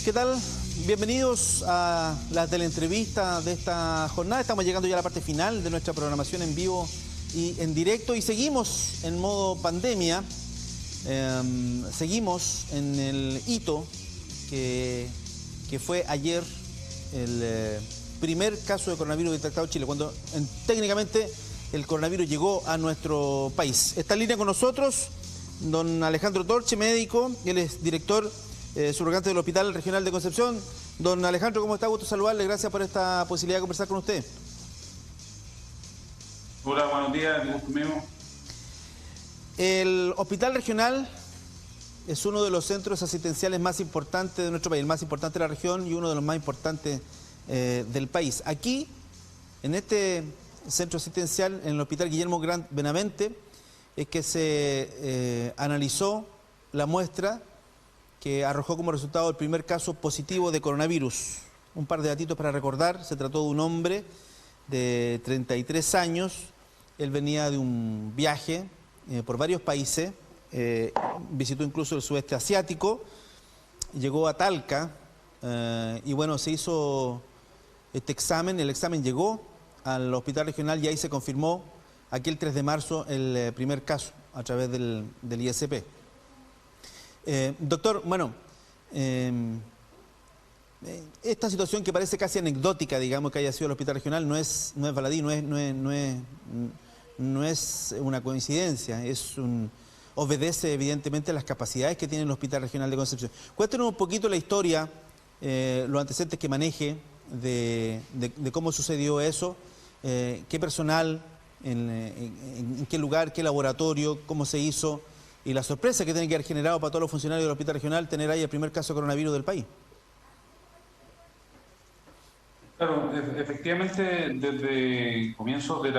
¿Qué tal? Bienvenidos a la teleentrevista de esta jornada. Estamos llegando ya a la parte final de nuestra programación en vivo y en directo y seguimos en modo pandemia. Seguimos en el hito que fue ayer el primer caso de coronavirus detectado en Chile, cuando técnicamente el coronavirus llegó a nuestro país. Está en línea con nosotros don Alejandro Torche, médico. Él es director subrogante del Hospital Regional de Concepción. Don Alejandro, ¿cómo está? Gusto saludarle. Gracias por esta posibilidad de conversar con usted. Hola, buenos días. Gusto mío. El Hospital Regional es uno de los centros asistenciales más importantes de nuestro país, el más importante de la región y uno de los más importantes del país. Aquí, en este centro asistencial, en el Hospital Guillermo Grant Benavente, es que se analizó la muestra que arrojó como resultado el primer caso positivo de coronavirus. Un par de datitos para recordar: se trató de un hombre de 33 años, él venía de un viaje por varios países, visitó incluso el sudeste asiático, llegó a Talca y bueno, se hizo este examen, el examen llegó al hospital regional y ahí se confirmó aquel 3 de marzo el primer caso a través del ISP. Doctor, bueno, esta situación que parece casi anecdótica, digamos, que haya sido el hospital regional, no es baladí, no es una coincidencia, obedece evidentemente a las capacidades que tiene el Hospital Regional de Concepción. Cuéntenos un poquito la historia, los antecedentes que maneje de cómo sucedió eso, qué personal, en qué lugar, qué laboratorio, cómo se hizo, y la sorpresa que tiene que haber generado para todos los funcionarios del Hospital Regional tener ahí el primer caso de coronavirus del país. Claro, efectivamente, desde comienzos de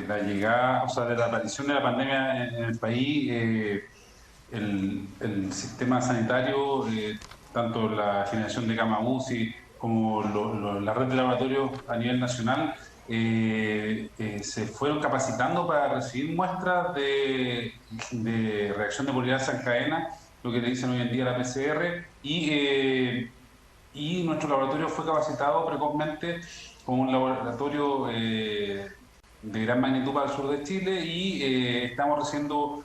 la llegada, o sea, de la aparición de la pandemia en el país, el sistema sanitario, tanto la generación de camas UCI como la red de laboratorios a nivel nacional, se fueron capacitando para recibir muestras de reacción de polimerasa en cadena, lo que le dicen hoy en día la PCR, y nuestro laboratorio fue capacitado precozmente como un laboratorio de gran magnitud para el sur de Chile, y estamos recibiendo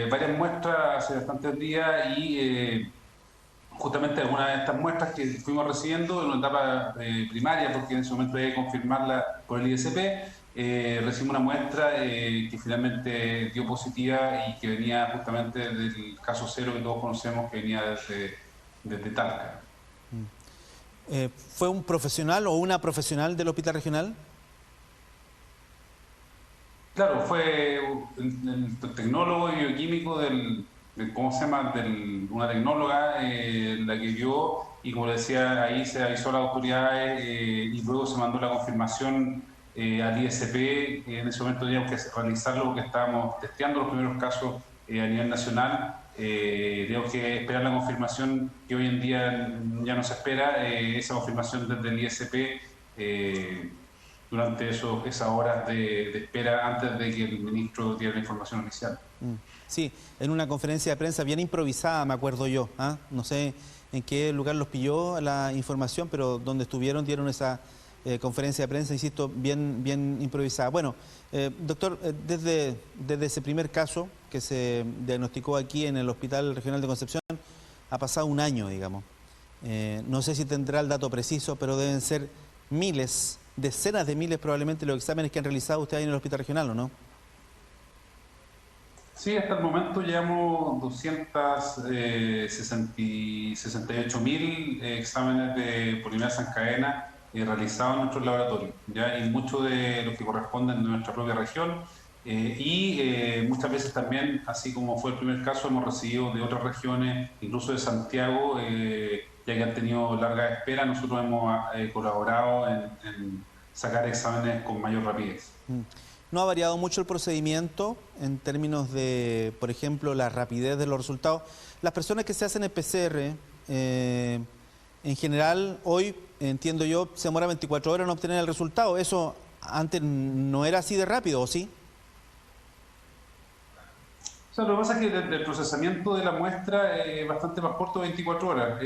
varias muestras hace bastantes días, y justamente algunas de estas muestras que fuimos recibiendo en una etapa primaria, porque en ese momento había que confirmarla por el ISP, recibimos una muestra que finalmente dio positiva y que venía justamente del caso cero que todos conocemos, que venía desde Talca. ¿Fue un profesional o una profesional del Hospital Regional? Claro, fue el tecnólogo y bioquímico ¿cómo se llama? Una tecnóloga la que vio, y como decía, ahí se avisó a las autoridades y luego se mandó la confirmación al ISP. En ese momento teníamos que realizarlo porque estábamos testeando los primeros casos a nivel nacional. Tengo que esperar la confirmación, que hoy en día ya no se espera, esa confirmación desde el ISP durante esas horas de espera antes de que el ministro diera la información oficial. Sí, en una conferencia de prensa bien improvisada, me acuerdo yo. No sé en qué lugar los pilló la información, pero donde estuvieron dieron esa conferencia de prensa, insisto, bien improvisada. Bueno, doctor, desde ese primer caso que se diagnosticó aquí en el Hospital Regional de Concepción, ha pasado un año, digamos. No sé si tendrá el dato preciso, pero deben ser miles, decenas de miles probablemente los exámenes que han realizado usted ahí en el Hospital Regional, ¿o no? Sí, hasta el momento llevamos 268.000 exámenes de polimerasa en cadena realizados en nuestros laboratorios, ¿ya? Y muchos de los que corresponden de nuestra propia región, muchas veces también, así como fue el primer caso, hemos recibido de otras regiones, incluso de Santiago, ya que han tenido larga espera. Nosotros hemos colaborado en sacar exámenes con mayor rapidez. ¿No ha variado mucho el procedimiento en términos de, por ejemplo, la rapidez de los resultados? Las personas que se hacen el PCR, en general, hoy, entiendo yo, se demora 24 horas en obtener el resultado. ¿Eso antes no era así de rápido, o sí? O sea, lo que pasa es que el procesamiento de la muestra es bastante más corto de 24 horas.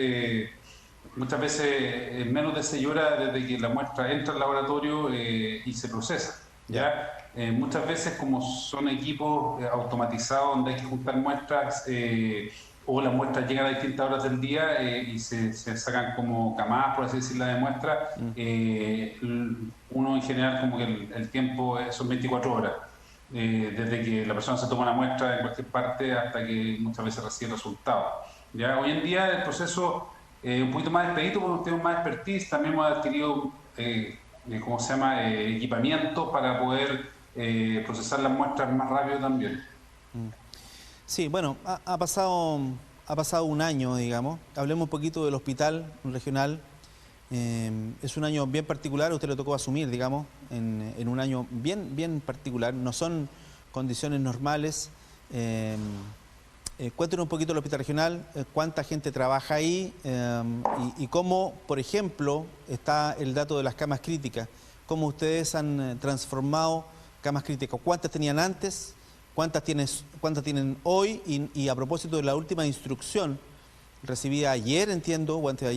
Muchas veces en menos de 6 horas desde que la muestra entra al laboratorio y se procesa. Ya. ¿Ya? Muchas veces como son equipos automatizados donde hay que juntar muestras o las muestras llegan a distintas horas del día y se sacan como camadas, por así decirlo, de muestra, uno en general como que el tiempo son 24 horas. Desde que la persona se toma una muestra en cualquier parte hasta que muchas veces recibe el resultado. ¿Ya? Hoy en día el proceso un poquito más expedito porque tenemos más expertise, también hemos adquirido, ¿cómo se llama?, equipamiento para poder procesar las muestras más rápido también. Sí, bueno, ha pasado un año, digamos. Hablemos un poquito del hospital regional. Es un año bien particular, a usted le tocó asumir, digamos, en un año bien particular. No son condiciones normales. Cuéntenos un poquito del hospital regional, cuánta gente trabaja ahí y cómo, por ejemplo, está el dato de las camas críticas. Cómo ustedes han transformado camas críticas. ¿Cuántas tenían antes? ¿Cuántas tienen hoy? Y a propósito de la última instrucción recibida ayer, entiendo, o antes de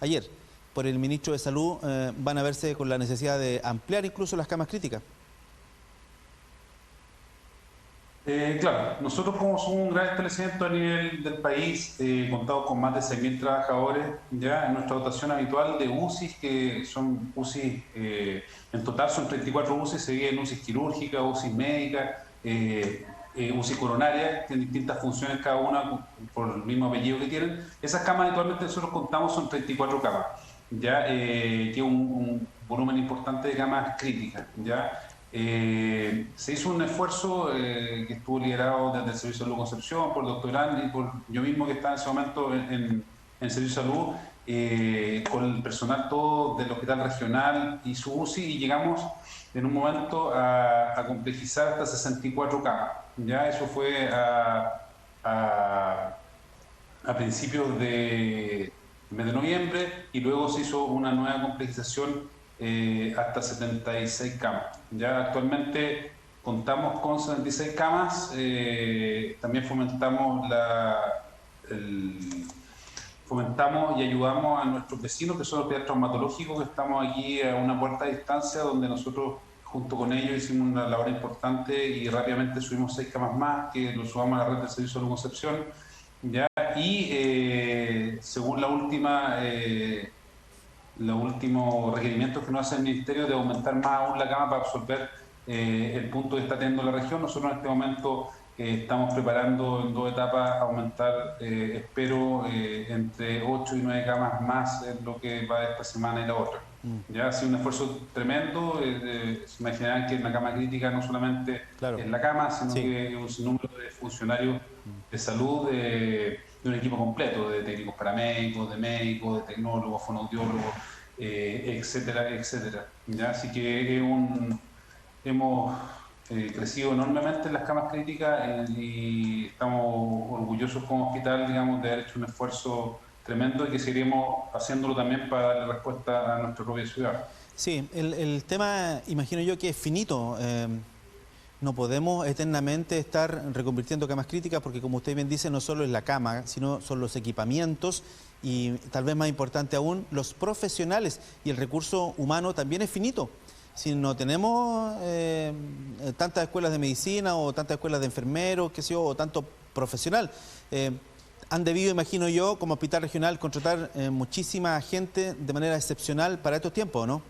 ayer, por el ministro de Salud, van a verse con la necesidad de ampliar incluso las camas críticas. Claro, nosotros como somos un gran establecimiento a nivel del país, contamos con más de 6.000 trabajadores, ya en nuestra dotación habitual de UCIs, que son UCIs, en total son 34 UCIs, se dividen en UCIs quirúrgicas, UCIs médicas, UCIs coronarias, tienen distintas funciones cada una por el mismo apellido que tienen. Esas camas habitualmente nosotros contamos son 34 camas, ya que un volumen importante de camas críticas, ya. Se hizo un esfuerzo que estuvo liderado desde el Servicio de Salud Concepción, por el doctor Andy y por yo mismo que estaba en ese momento en el Servicio de Salud, con el personal todo del Hospital Regional y su UCI, y llegamos en un momento a complejizar hasta 64 camas. Ya eso fue a principios de mes de noviembre y luego se hizo una nueva complejización hasta 76 camas. Ya actualmente contamos con 76 camas, también fomentamos y ayudamos a nuestros vecinos que son los hospitales traumatológicos, que estamos aquí a una puerta de distancia, donde nosotros junto con ellos hicimos una labor importante y rápidamente subimos 6 camas más, que lo subamos a la red del Servicio de Salud Concepción. ¿Ya? Y según los últimos requerimientos que nos hace el Ministerio de aumentar más aún la cama para absorber el punto que está teniendo la región, nosotros en este momento estamos preparando en 2 etapas aumentar, espero, entre 8 y 9 camas más en lo que va esta semana y la otra. Ya ha sido un esfuerzo tremendo. Se imaginarán que en la cama crítica no solamente es la cama, sino que es un sinnúmero de funcionarios de salud, de un equipo completo, de técnicos paramédicos, de médicos, de tecnólogos, fonoaudiólogos, etcétera, etcétera. ¿Ya? Así que hemos crecido enormemente en las camas críticas y estamos orgullosos como hospital, digamos, de haber hecho un esfuerzo tremendo y que seguiremos haciéndolo también para darle respuesta a nuestra propia ciudad. Sí, el tema, imagino yo que es finito. No podemos eternamente estar reconvirtiendo camas críticas porque, como usted bien dice, no solo es la cama, sino son los equipamientos y, tal vez más importante aún, los profesionales. Y el recurso humano también es finito. Si no tenemos tantas escuelas de medicina o tantas escuelas de enfermeros, qué sé yo, o tanto profesional, han debido, imagino yo, como hospital regional, contratar muchísima gente de manera excepcional para estos tiempos, ¿no?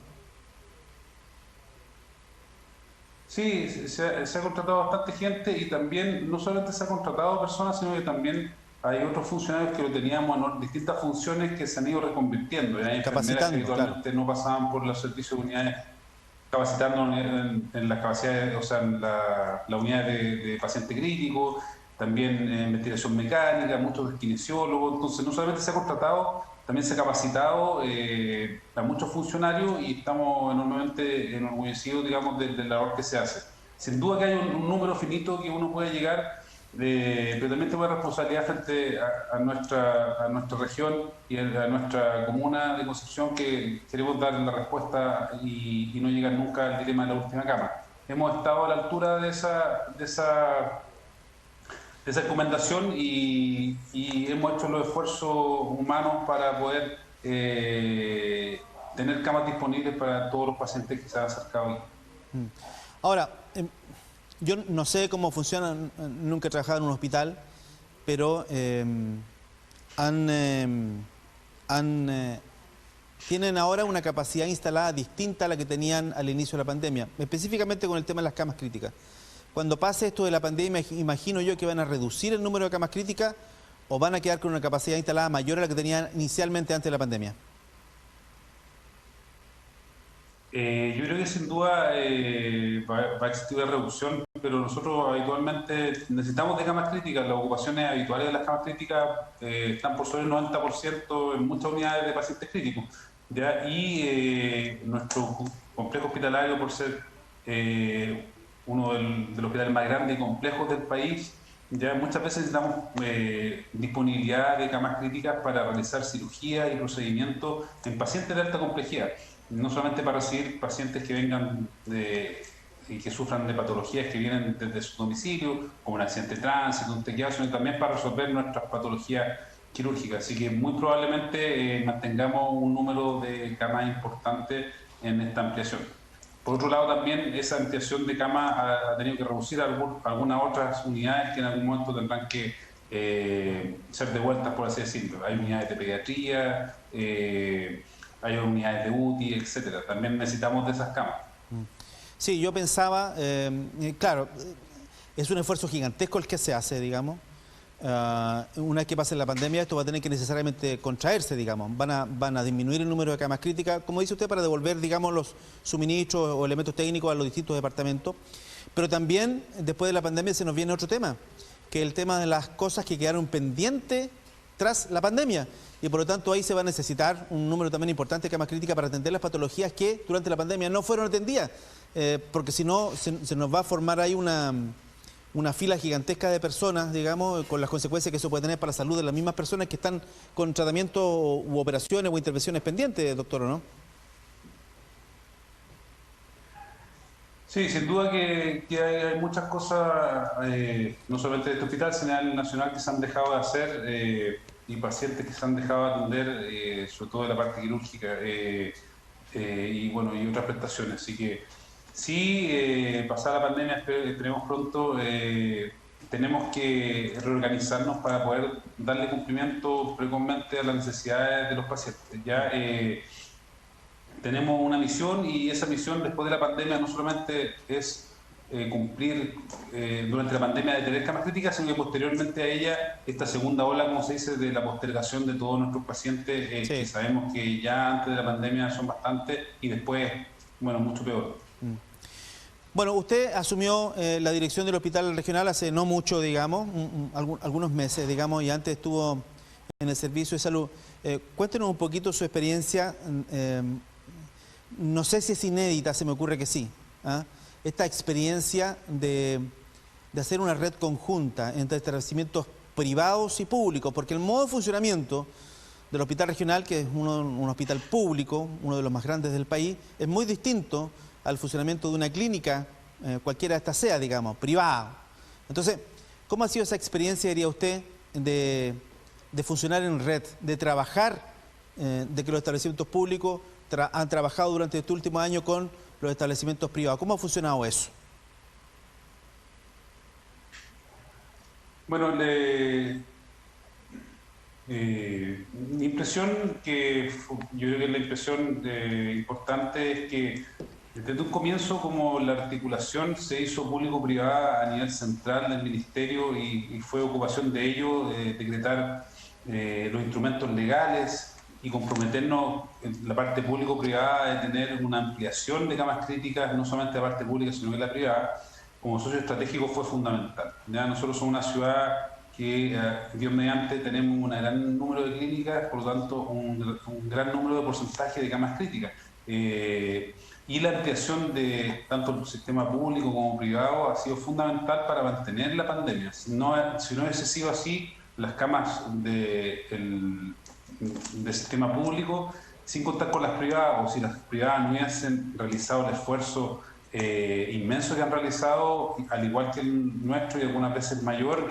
Sí, se ha contratado bastante gente y también no solamente se ha contratado personas, sino que también hay otros funcionarios que lo teníamos en distintas funciones que se han ido reconvirtiendo. Hay enfermeras que habitualmente no pasaban por los servicios de unidades, capacitando en las capacidades, o sea, en la unidad de paciente crítico, también investigación mecánica, muchos kinesiólogos. Entonces, no solamente se ha contratado, también se ha capacitado a muchos funcionarios y estamos enormemente enorgullecidos, digamos, de la labor que se hace. Sin duda que hay un número finito que uno puede llegar, pero también tengo una responsabilidad frente a nuestra región y a nuestra comuna de Concepción, que queremos dar la respuesta y no llegar nunca al dilema de la última cama. Hemos estado a la altura de esa esa recomendación y hemos hecho los esfuerzos humanos para poder tener camas disponibles para todos los pacientes que se han acercado ahí. Ahora, yo no sé cómo funciona, nunca he trabajado en un hospital, pero tienen ahora una capacidad instalada distinta a la que tenían al inicio de la pandemia, específicamente con el tema de las camas críticas. Cuando pase esto de la pandemia, imagino yo que van a reducir el número de camas críticas o van a quedar con una capacidad instalada mayor a la que tenían inicialmente antes de la pandemia. Yo creo que sin duda va a existir una reducción, pero nosotros habitualmente necesitamos de camas críticas. Las ocupaciones habituales de las camas críticas están por sobre el 90% en muchas unidades de pacientes críticos, ¿ya? Y nuestro complejo hospitalario, por ser uno de los hospitales más grandes y complejos del país, ya muchas veces necesitamos disponibilidad de camas críticas para realizar cirugía y procedimientos en pacientes de alta complejidad, no solamente para recibir pacientes que vengan y que sufran de patologías que vienen desde su domicilio, como un accidente de tránsito, un tequiado, sino también para resolver nuestras patologías quirúrgicas. Así que muy probablemente mantengamos un número de camas importante en esta ampliación. Por otro lado, también esa ampliación de camas ha tenido que reducir algunas otras unidades que en algún momento tendrán que ser devueltas, por así decirlo. Hay unidades de pediatría, hay unidades de UTI, etcétera. También necesitamos de esas camas. Sí, yo pensaba, claro, es un esfuerzo gigantesco el que se hace, digamos. Una vez que pase la pandemia, esto va a tener que necesariamente contraerse, digamos. Van a disminuir el número de camas críticas, como dice usted, para devolver, digamos, los suministros o elementos técnicos a los distintos departamentos. Pero también, después de la pandemia, se nos viene otro tema, que es el tema de las cosas que quedaron pendientes tras la pandemia. Y por lo tanto, ahí se va a necesitar un número también importante de camas críticas para atender las patologías que durante la pandemia no fueron atendidas. Porque si no, se nos va a formar ahí una fila gigantesca de personas, digamos, con las consecuencias que eso puede tener para la salud de las mismas personas que están con tratamiento u operaciones o intervenciones pendientes, doctor, ¿o no? Sí, sin duda que hay muchas cosas, no solamente de este hospital, sino en el nacional, que se han dejado de hacer y pacientes que se han dejado de atender, sobre todo de la parte quirúrgica y bueno, y otras prestaciones. Así que sí, pasada la pandemia, esperemos pronto, tenemos que reorganizarnos para poder darle cumplimiento precozmente a las necesidades de los pacientes. Ya tenemos una misión y esa misión después de la pandemia no solamente es cumplir durante la pandemia de tener camas críticas, sino que posteriormente a ella, esta segunda ola, como se dice, de la postergación de todos nuestros pacientes, Sí. que sabemos que ya antes de la pandemia son bastantes y después, bueno, mucho peor. Bueno, usted asumió la dirección del hospital regional hace no mucho, digamos, algunos meses, digamos, y antes estuvo en el servicio de salud. Cuéntenos un poquito su experiencia. No sé si es inédita, se me ocurre que sí. ¿Ah? Esta experiencia de hacer una red conjunta entre establecimientos privados y públicos, porque el modo de funcionamiento del hospital regional, que es un hospital público, uno de los más grandes del país, es muy distinto al funcionamiento de una clínica, cualquiera de estas sea, digamos, privada. Entonces, ¿cómo ha sido esa experiencia, diría usted, de funcionar en red, de trabajar, de que los establecimientos públicos han trabajado durante este último año con los establecimientos privados? ¿Cómo ha funcionado eso? Bueno, mi impresión, yo creo que la impresión importante es que desde un comienzo, como la articulación se hizo público-privada a nivel central del ministerio y fue ocupación de ello decretar los instrumentos legales y comprometernos en la parte público-privada de tener una ampliación de camas críticas, no solamente la parte pública, sino que la privada, como socio estratégico fue fundamental. Ya nosotros somos una ciudad que, Dios mediante, tenemos un gran número de clínicas, por lo tanto, un gran número de porcentaje de camas críticas. Y la ampliación de tanto el sistema público como privado ha sido fundamental para mantener la pandemia. Si no hubiese sido así, las camas del sistema público, sin contar con las privadas, o si las privadas no hubiesen realizado el esfuerzo inmenso que han realizado, al igual que el nuestro y algunas veces mayor,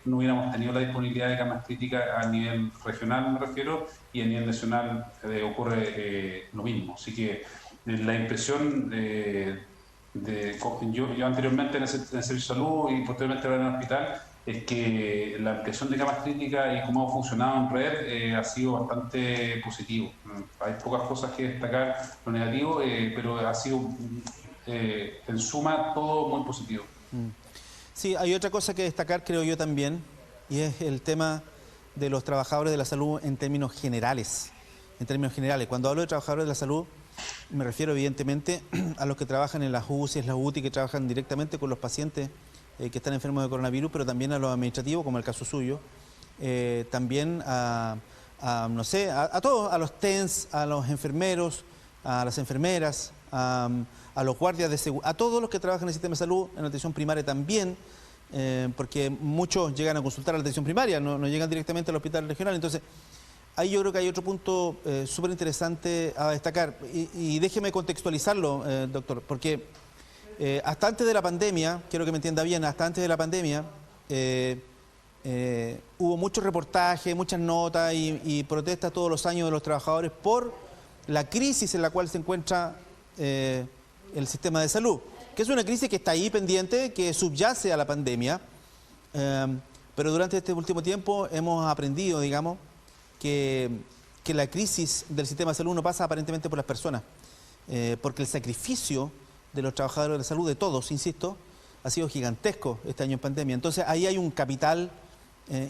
no hubiéramos tenido la disponibilidad de camas críticas a nivel regional, me refiero, y a nivel nacional ocurre lo mismo. Así que la impresión yo anteriormente en el servicio de salud y posteriormente ahora en el hospital, es que la ampliación de camas críticas y cómo ha funcionado en red ha sido bastante positivo. Hay pocas cosas que destacar lo negativo, pero ha sido en suma todo muy positivo. Sí, hay otra cosa que destacar, creo yo también, y es el tema de los trabajadores de la salud en términos generales. En términos generales, cuando hablo de trabajadores de la salud, me refiero evidentemente a los que trabajan en las UCI, las UTI, que trabajan directamente con los pacientes que están enfermos de coronavirus, pero también a los administrativos, como el caso suyo, también no sé, a todos, a los TENS, a los enfermeros, a las enfermeras, a los guardias de seguridad, a todos los que trabajan en el sistema de salud, en la atención primaria también, porque muchos llegan a consultar a la atención primaria, no llegan directamente al hospital regional. Entonces, ahí yo creo que hay otro punto súper interesante a destacar. Y déjeme contextualizarlo, doctor, porque hasta antes de la pandemia, quiero que me entienda bien, hasta antes de la pandemia, hubo muchos reportajes, muchas notas y protestas todos los años de los trabajadores por la crisis en la cual se encuentra el sistema de salud, que es una crisis que está ahí pendiente, que subyace a la pandemia, pero durante este último tiempo hemos aprendido, digamos, que la crisis del sistema de salud no pasa aparentemente por las personas, porque el sacrificio de los trabajadores de la salud, de todos, insisto, ha sido gigantesco este año en pandemia. Entonces ahí hay un capital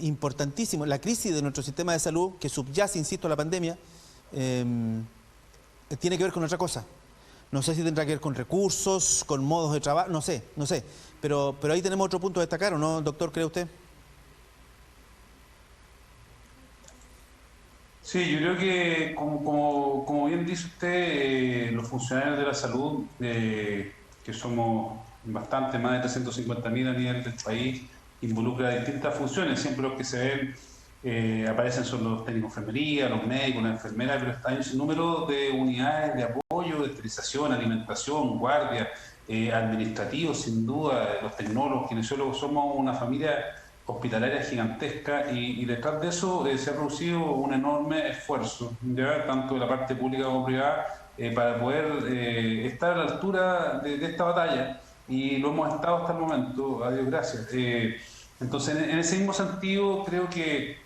importantísimo. La crisis de nuestro sistema de salud, que subyace, insisto, a la pandemia, tiene que ver con otra cosa. No sé si tendrá que ver con recursos, con modos de trabajo, no sé. Pero ahí tenemos otro punto a destacar, ¿o no, doctor, cree usted? Sí, yo creo que, como bien dice usted, los funcionarios de la salud, que somos bastante, más de 350.000 a nivel del país, involucra distintas funciones. Siempre los que se ven aparecen son los técnicos de enfermería, los médicos, las enfermeras, pero hay un sinnúmero de unidades de apoyo, de esterilización, alimentación, guardia, administrativos, sin duda, los tecnólogos, kinesiólogos. Somos una familia hospitalaria gigantesca y detrás de eso se ha producido un enorme esfuerzo, ¿ya? Tanto de la parte pública como privada, para poder estar a la altura de esta batalla, y lo hemos estado hasta el momento, a Dios gracias. Entonces, en ese mismo sentido, creo que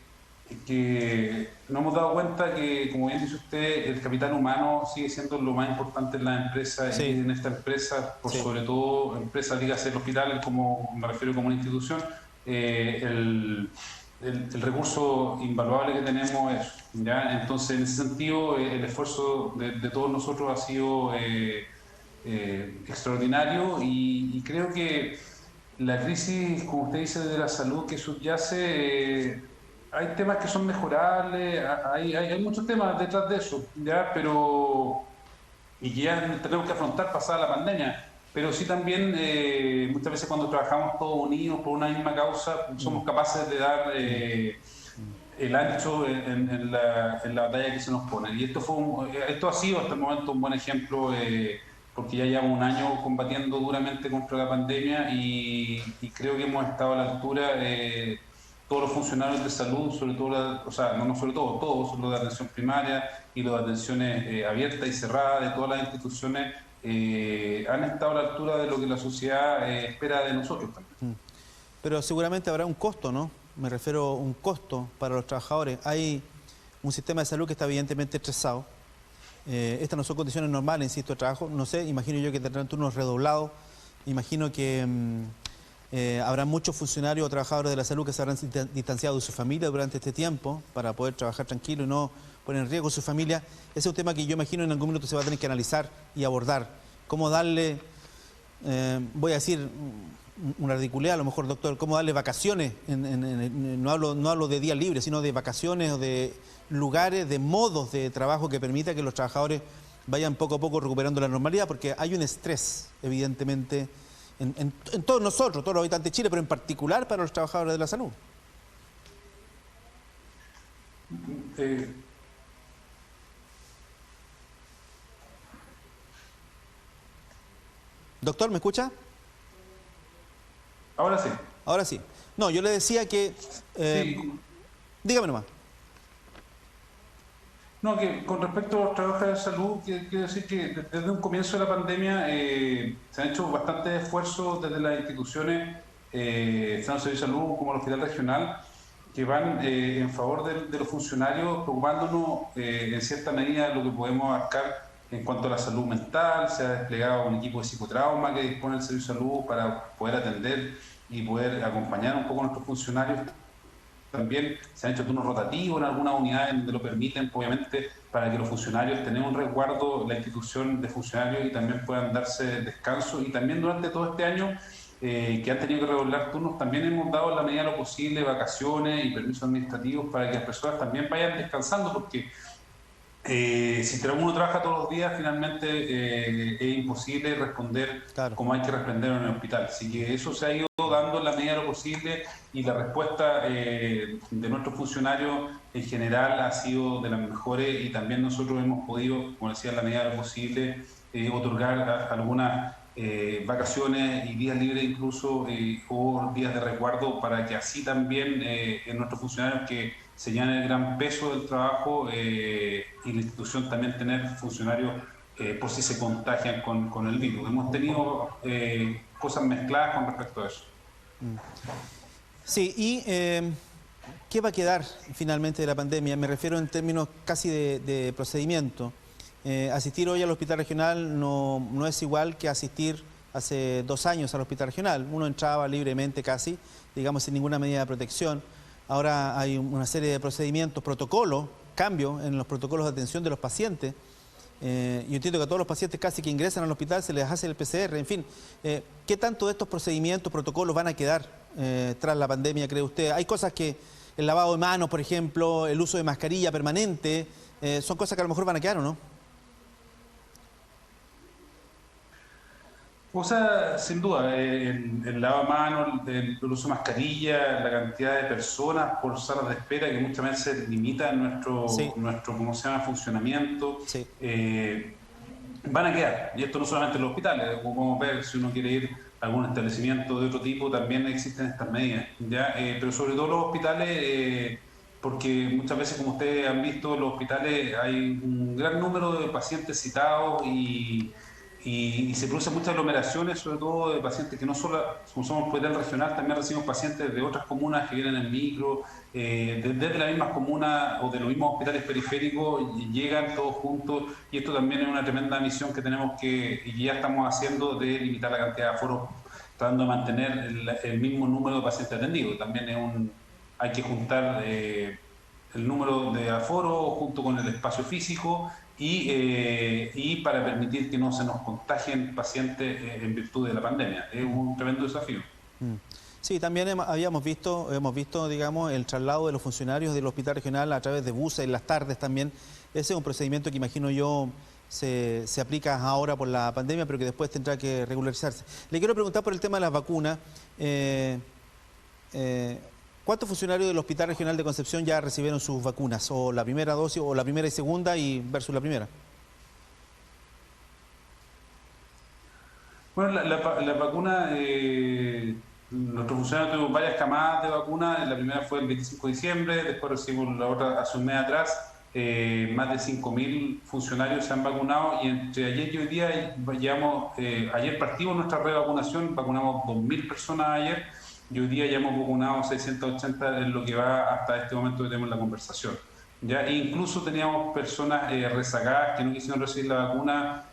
nos hemos dado cuenta que, como bien dice usted, el capital humano sigue siendo lo más importante en las empresas, y Sí, en esta empresa, por sí. sobre todo empresas, dígase el hospital, como me refiero como una institución, el recurso invaluable que tenemos es, ¿ya? Entonces, en ese sentido, el esfuerzo de todos nosotros ha sido extraordinario, y creo que la crisis, como usted dice, de la salud que subyace, hay temas que son mejorables, hay muchos temas detrás de eso, ¿ya? Pero y que ya tenemos que afrontar pasada la pandemia. Pero sí también, muchas veces cuando trabajamos todos unidos por una misma causa, Mm, somos capaces de dar mm, mm. el ancho en la batalla que se nos pone. Y esto ha sido hasta el momento un buen ejemplo, porque ya llevamos un año combatiendo duramente contra la pandemia, y creo que hemos estado a la altura. Todos los funcionarios de salud, sobre todo, o sea, no sobre todo, todos los de atención primaria y los de atenciones abiertas y cerradas de todas las instituciones, han estado a la altura de lo que la sociedad espera de nosotros también. Pero seguramente habrá un costo, ¿no? Me refiero a un costo para los trabajadores. Hay un sistema de salud que está evidentemente estresado. Estas no son condiciones normales, insisto, de trabajo. No sé, imagino yo que tendrán turnos redoblados. Imagino que habrá muchos funcionarios o trabajadores de la salud que se habrán distanciado de su familia durante este tiempo para poder trabajar tranquilo y no poner en riesgo su familia. Ese es un tema que yo imagino en algún minuto se va a tener que analizar y abordar. Cómo darle, voy a decir una ridiculez a lo mejor, doctor, cómo darle vacaciones, no hablo de días libres, sino de vacaciones o de lugares, de modos de trabajo que permita que los trabajadores vayan poco a poco recuperando la normalidad, porque hay un estrés, evidentemente, en todos nosotros, todos los habitantes de Chile, pero en particular para los trabajadores de la salud. Eh, Doctor, ¿me escucha? Ahora sí. Ahora sí. No, yo le decía que... Sí. dígame nomás. No, que con respecto a los trabajadores de salud, quiero decir que desde un comienzo de la pandemia se han hecho bastantes esfuerzos desde las instituciones, tanto el Servicio de Salud como el Hospital Regional, que van en favor de los funcionarios, preocupándonos en cierta medida de lo que podemos abarcar en cuanto a la salud mental. Se ha desplegado un equipo de psicotrauma que dispone el Servicio de Salud para poder atender y poder acompañar un poco a nuestros funcionarios. También se han hecho turnos rotativos en algunas unidades donde lo permiten, obviamente, para que los funcionarios tengan un resguardo, la institución de funcionarios, y también puedan darse descanso. Y también durante todo este año que han tenido que redoblar turnos, también hemos dado en la medida de lo posible vacaciones y permisos administrativos para que las personas también vayan descansando, porque si uno trabaja todos los días, finalmente es imposible responder Claro. como hay que responder en el hospital. Así que eso se ha ido dando en la medida de lo posible, y la respuesta de nuestros funcionarios en general ha sido de las mejores, y también nosotros hemos podido, como decía, en la medida de lo posible, otorgar algunas vacaciones y días libres incluso, o días de resguardo, para que así también nuestros funcionarios, que señalan el gran peso del trabajo, y la institución también tener funcionarios por si se contagian con el virus. Hemos tenido cosas mezcladas con respecto a eso. Sí, y ¿qué va a quedar finalmente de la pandemia? Me refiero en términos casi de procedimiento. Asistir hoy al hospital regional no es igual que asistir hace 2 años al hospital regional. Uno entraba libremente casi, digamos, sin ninguna medida de protección. Ahora hay una serie de procedimientos, protocolos, cambios en los protocolos de atención de los pacientes. Yo entiendo que a todos los pacientes casi que ingresan al hospital se les hace el PCR, en fin. ¿Qué tanto de estos procedimientos, protocolos van a quedar tras la pandemia, cree usted? Hay cosas que, el lavado de manos, por ejemplo, el uso de mascarilla permanente, son cosas que a lo mejor van a quedar, ¿o no? O sea, sin duda, el lavamanos, el uso de mascarilla, la cantidad de personas por salas de espera, que muchas veces limita Sí. nuestro ¿cómo se llama?, funcionamiento, Sí. van a quedar. Y esto no solamente en los hospitales, como podemos ver, si uno quiere ir a algún establecimiento de otro tipo, también existen estas medidas, ¿ya? Pero sobre todo los hospitales, porque muchas veces, como ustedes han visto, en los hospitales hay un gran número de pacientes citados, y se producen muchas aglomeraciones, sobre todo de pacientes que no solo, como somos hospital regional, también recibimos pacientes de otras comunas que vienen en micro, desde las mismas comunas o de los mismos hospitales periféricos, y llegan todos juntos. Y esto también es una tremenda misión que tenemos y que ya estamos haciendo, de limitar la cantidad de aforos, tratando de mantener el mismo número de pacientes atendidos. También hay que juntar el número de aforo junto con el espacio físico, y para permitir que no se nos contagien pacientes en virtud de la pandemia. Es un tremendo desafío. Sí, también hemos visto, digamos, el traslado de los funcionarios del hospital regional a través de buses en las tardes también. Ese es un procedimiento que imagino yo se aplica ahora por la pandemia, pero que después tendrá que regularizarse. Le quiero preguntar por el tema de las vacunas. ¿Cuántos funcionarios del Hospital Regional de Concepción ya recibieron sus vacunas? ¿O la primera dosis, o la primera y segunda versus la primera? Bueno, la vacuna, nuestros funcionarios tuvimos varias camadas de vacunas. La primera fue el 25 de diciembre, después recibimos la otra hace un mes atrás. Más de 5.000 funcionarios se han vacunado, y entre ayer y hoy día ayer partimos nuestra revacunación, vacunamos 2.000 personas ayer, y hoy día ya hemos vacunado 680 en lo que va hasta este momento que tenemos la conversación. ¿Ya? E incluso teníamos personas rezagadas que no quisieron recibir la vacuna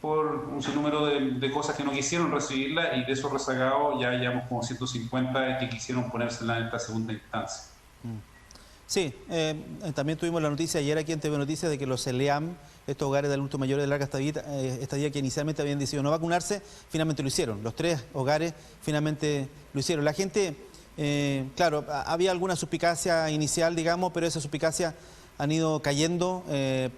por un sinnúmero de cosas que no quisieron recibirla, y de esos rezagados ya llevamos como 150 que quisieron ponérsela en esta segunda instancia. Sí, también tuvimos la noticia ayer aquí en TV Noticias de que los CELEAM, estos hogares de adultos mayores de larga estadía que inicialmente habían decidido no vacunarse, finalmente lo hicieron. Los 3 hogares finalmente lo hicieron. La gente, claro, había alguna suspicacia inicial, digamos, pero esa suspicacia han ido cayendo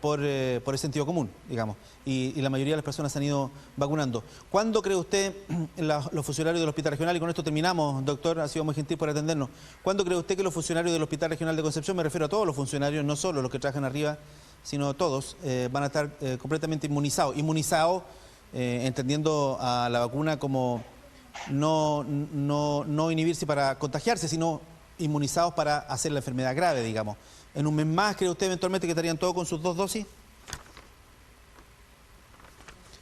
por el sentido común, digamos, y la mayoría de las personas se han ido vacunando. ¿Cuándo cree usted, los funcionarios del Hospital Regional, y con esto terminamos, doctor, ha sido muy gentil por atendernos, ¿cuándo cree usted que los funcionarios del Hospital Regional de Concepción, me refiero a todos los funcionarios, no solo los que trabajan arriba, sino todos, van a estar completamente inmunizados? Inmunizados entendiendo a la vacuna como no inhibirse para contagiarse, sino inmunizados para hacer la enfermedad grave, digamos. ¿En un mes más cree usted eventualmente que estarían todos con sus 2 dosis?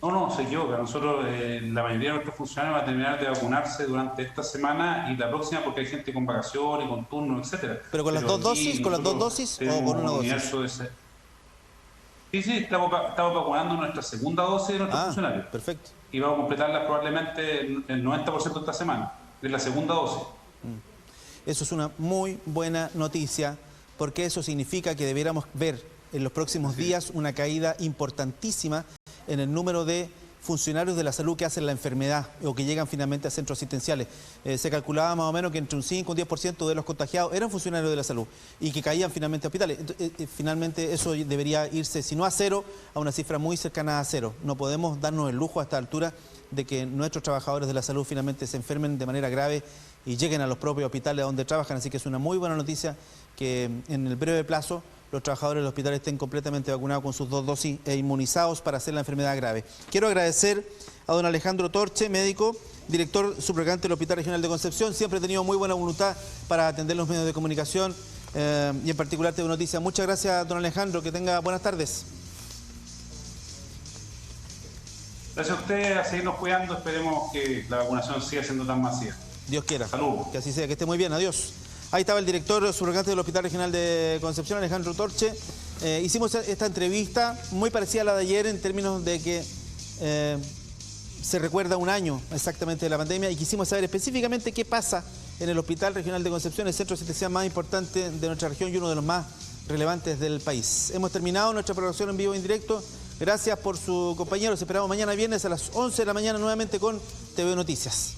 No, se equivoca. Nosotros, la mayoría de nuestros funcionarios va a terminar de vacunarse durante esta semana y la próxima, porque hay gente con vacaciones, con turnos, etcétera. ¿Pero con las 2 dosis? ¿Con las 2 dosis o con una dosis? Sí, estamos vacunando nuestra segunda dosis de nuestros funcionarios. Perfecto. Y vamos a completarla probablemente el 90% esta semana, de la segunda dosis. Eso es una muy buena noticia, porque eso significa que debiéramos ver en los próximos días una caída importantísima en el número de funcionarios de la salud que hacen la enfermedad o que llegan finalmente a centros asistenciales. Se calculaba más o menos que entre un 5 y un 10% de los contagiados eran funcionarios de la salud y que caían finalmente a hospitales. Finalmente eso debería irse, si no a cero, a una cifra muy cercana a cero. No podemos darnos el lujo a esta altura de que nuestros trabajadores de la salud finalmente se enfermen de manera grave y lleguen a los propios hospitales donde trabajan. Así que es una muy buena noticia que en el breve plazo los trabajadores del hospital estén completamente vacunados con sus 2 dosis e inmunizados para hacer la enfermedad grave. Quiero agradecer a don Alejandro Torche, médico, director subrogante del Hospital Regional de Concepción. Siempre he tenido muy buena voluntad para atender los medios de comunicación y en particular TV Noticias. Muchas gracias, don Alejandro. Que tenga buenas tardes. Gracias a ustedes, a seguirnos cuidando. Esperemos que la vacunación siga siendo tan masiva. Dios quiera. Salud. Que así sea, que esté muy bien. Adiós. Ahí estaba el director subrogante del Hospital Regional de Concepción, Alejandro Torche. Hicimos esta entrevista muy parecida a la de ayer en términos de que se recuerda un año exactamente de la pandemia y quisimos saber específicamente qué pasa en el Hospital Regional de Concepción, el centro asistencial más importante de nuestra región y uno de los más relevantes del país. Hemos terminado nuestra programación en vivo e en directo. Gracias por su compañía. Los esperamos mañana viernes a las 11 de la mañana nuevamente con TV Noticias.